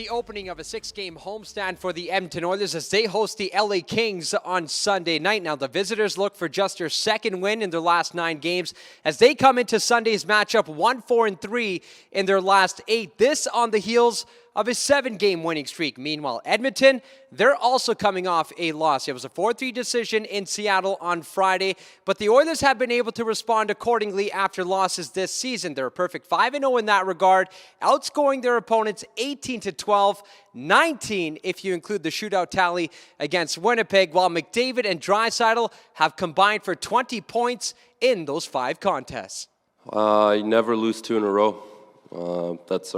the opening of a 6-game homestand for the Edmonton Oilers as they host the LA Kings on Sunday night. Now, the visitors look for just their second win in their last 9 games as they come into Sunday's matchup 1-4-3 in their last 8. This on the heels of a 7-game winning streak. Meanwhile, Edmonton, they're also coming off a loss. It was a 4-3 decision in Seattle on Friday, but the Oilers have been able to respond accordingly after losses this season. They're a perfect 5-0 in that regard, outscoring their opponents 18-12, 19 if you include the shootout tally against Winnipeg, while McDavid and Draisaitl have combined for 20 points in those 5 contests. You never lose 2 in a row. That's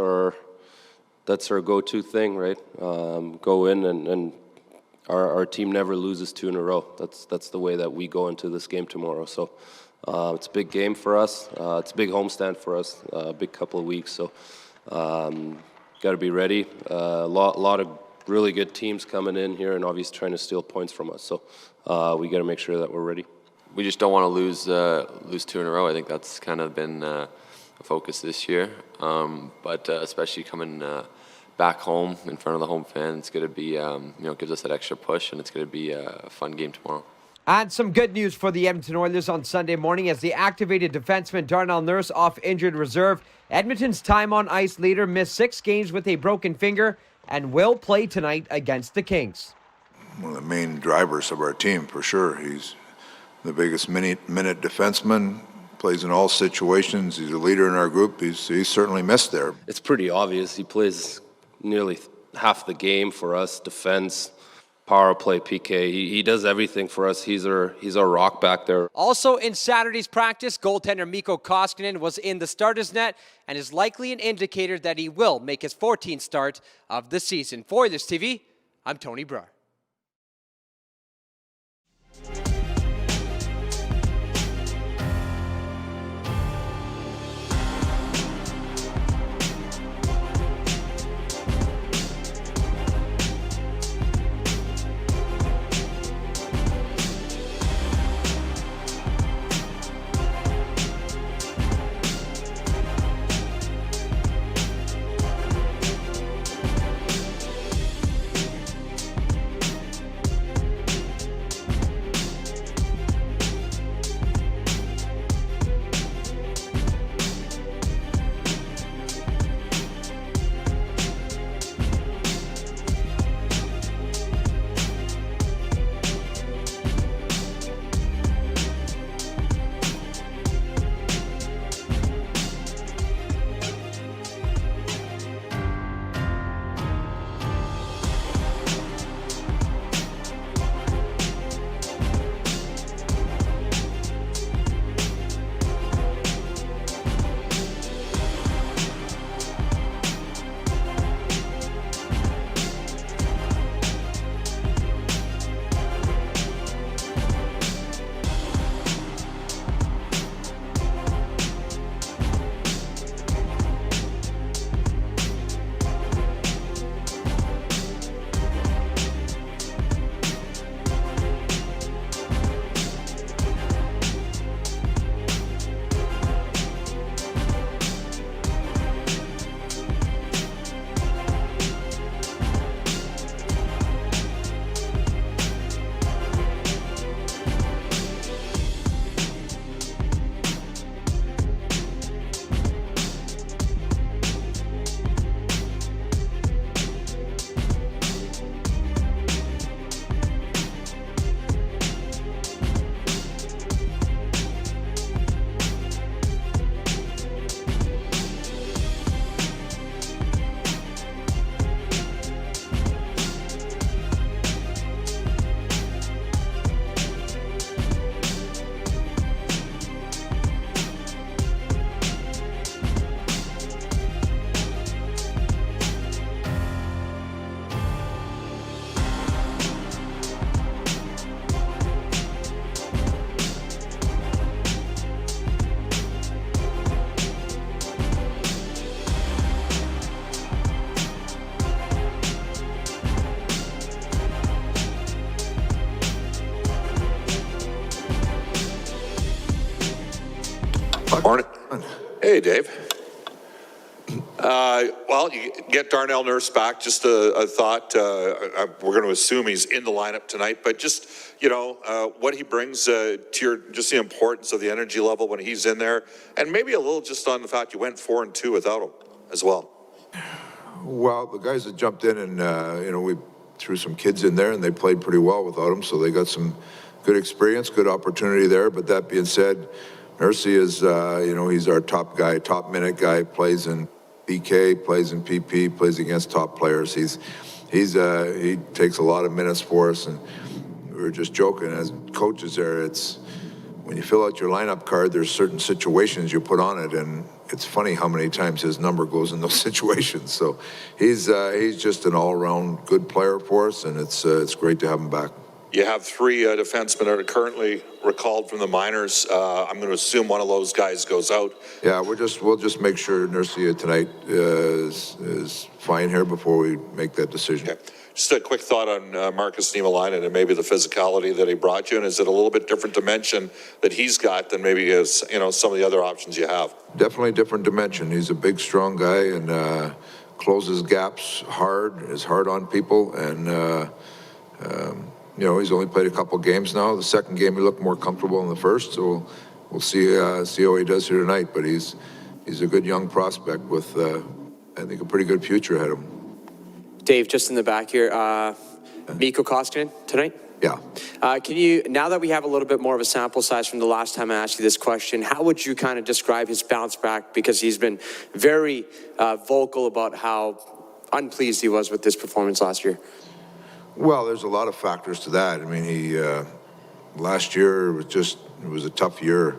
our go-to thing, right? Go in and our team never loses 2 in a row. That's the way that we go into this game tomorrow. So it's a big game for us. It's a big homestand for us. A big couple of weeks. So got to be ready. A lot of really good teams coming in here and obviously trying to steal points from us. So we got to make sure that we're ready. We just don't want to lose 2 in a row. I think that's kind of been a focus this year. But especially coming back home in front of the home fans, it's going to be, gives us that extra push, and it's going to be a fun game tomorrow. And some good news for the Edmonton Oilers on Sunday morning as the activated defenseman Darnell Nurse off injured reserve. Edmonton's time on ice leader missed 6 games with a broken finger and will play tonight against the Kings. One of the main drivers of our team, for sure. He's the biggest minute defenseman, plays in all situations. He's a leader in our group. He's certainly missed there. It's pretty obvious. He plays nearly half the game for us, defense, power play, PK. He does everything for us. He's our rock back there. Also in Saturday's practice, goaltender Mikko Koskinen was in the starter's net and is likely an indicator that he will make his 14th start of the season. For Oilers TV, I'm Tony Brar. Morning. Hey, Dave. Well, you get Darnell Nurse back. Just a thought. We're going to assume he's in the lineup tonight, but just, what he brings to just the importance of the energy level when he's in there, and maybe a little just on the fact you went 4-2 without him as well. Well, the guys that jumped in and, we threw some kids in there and they played pretty well without him, so they got some good experience, good opportunity there. But that being said, Nursey is, he's our top guy, top minute guy, plays in PK, plays in PP, plays against top players. He takes a lot of minutes for us, and we were just joking as coaches there. It's when you fill out your lineup card, there's certain situations you put on it, and it's funny how many times his number goes in those situations. So he's just an all-around good player for us, and it's great to have him back. You have three defensemen that are currently recalled from the minors. I'm going to assume one of those guys goes out. Yeah, we'll just make sure Nursey tonight is fine here before we make that decision. Okay. Just a quick thought on Marcus Niemelainen and maybe the physicality that he brought you, and is it a little bit different dimension that he's got than maybe some of the other options you have? Definitely different dimension. He's a big, strong guy and closes gaps hard, is hard on people, and he's only played a couple games now. The second game he looked more comfortable than the first, so we'll see how he does here tonight. But he's a good young prospect with I think a pretty good future ahead of him. Dave, just in the back here, Mikko Koskinen tonight? Yeah. Can you, now that we have a little bit more of a sample size from the last time I asked you this question, how would you kind of describe his bounce back? Because he's been very vocal about how unpleased he was with this performance last year. Well, there's a lot of factors to that. I mean, he last year it was a tough year.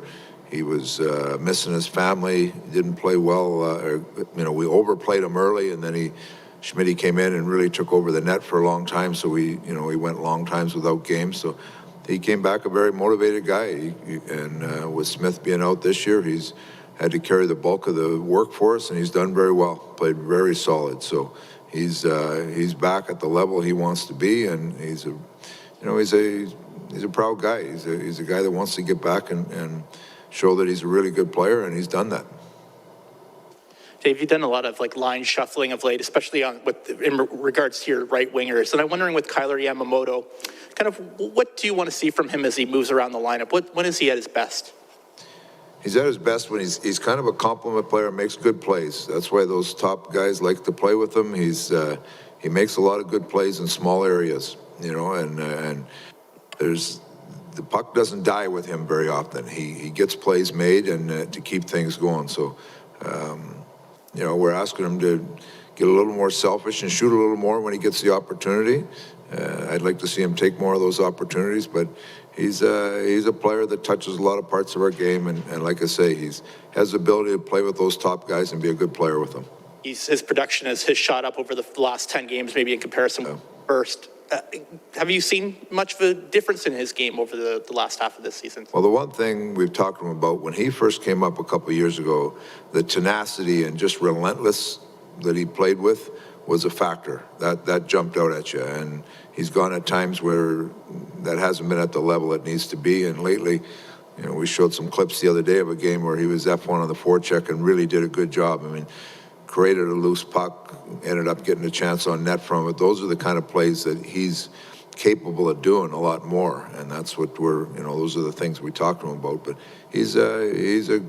He was missing his family. He didn't play well. We overplayed him early, and then Schmidt came in and really took over the net for a long time. So we went long times without games. So he came back a very motivated guy. And with Smith being out this year, he's had to carry the bulk of the work for us, and he's done very well. Played very solid. So he's back at the level he wants to be, and he's a proud guy. He's a guy that wants to get back and show that he's a really good player, and he's done that. Dave, you've done a lot of line shuffling of late, especially in regards to your right wingers. And I'm wondering with Kyler Yamamoto, kind of what do you want to see from him as he moves around the lineup? When is he at his best? He's at his best when he's kind of a complement player, makes good plays. That's why those top guys like to play with him. He makes a lot of good plays in small areas, and the puck doesn't die with him very often. He gets plays made and to keep things going. So, we're asking him to get a little more selfish and shoot a little more when he gets the opportunity. I'd like to see him take more of those opportunities, but he's a player that touches a lot of parts of our game, and like I say, has the ability to play with those top guys and be a good player with them. His production has shot up over the last 10 games, maybe in comparison with first. Have you seen much of a difference in his game over the last half of this season? Well, the one thing we've talked to him about, when he first came up a couple of years ago, the tenacity and just relentless that he played with was a factor. That jumped out at you. And he's gone at times where that hasn't been at the level it needs to be. And lately, we showed some clips the other day of a game where he was F1 on the forecheck and really did a good job. I mean, created a loose puck, ended up getting a chance on net from it. Those are the kind of plays that he's capable of doing a lot more, and that's what those are the things we talk to him about. But he's a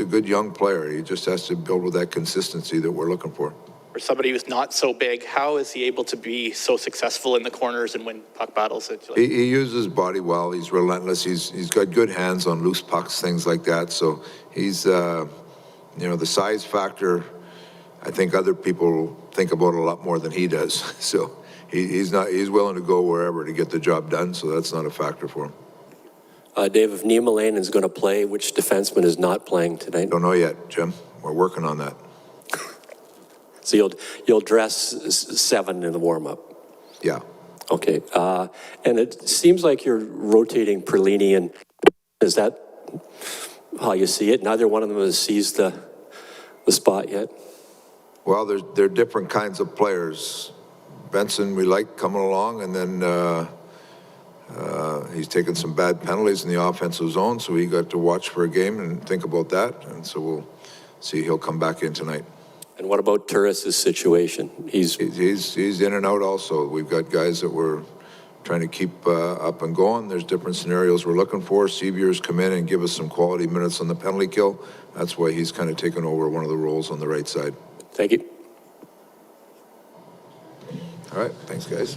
good young player. He just has to build with that consistency that we're looking for. For somebody who's not so big, how is he able to be so successful in the corners and win puck battles? He uses his body well. He's relentless. He's got good hands on loose pucks, things like that. So he's the size factor. I think other people think about it a lot more than he does. So he's willing to go wherever to get the job done, so that's not a factor for him. Dave, if Niemelainen is going to play, which defenseman is not playing tonight? Don't know yet, Jim. We're working on that. So you'll dress 7 in the warm-up? Yeah. Okay. And it seems like you're rotating Perlini, and is that how you see it? Neither one of them has seized the spot yet? Well, they're different kinds of players. Benson, we like coming along, and then he's taken some bad penalties in the offensive zone, so he got to watch for a game and think about that, and so we'll see he'll come back in tonight. And what about Turris' situation? He's in and out also. We've got guys that we're trying to keep up and going. There's different scenarios we're looking for. Seavier's come in and give us some quality minutes on the penalty kill. That's why he's kind of taken over one of the roles on the right side. Thank you. All right, thanks, guys.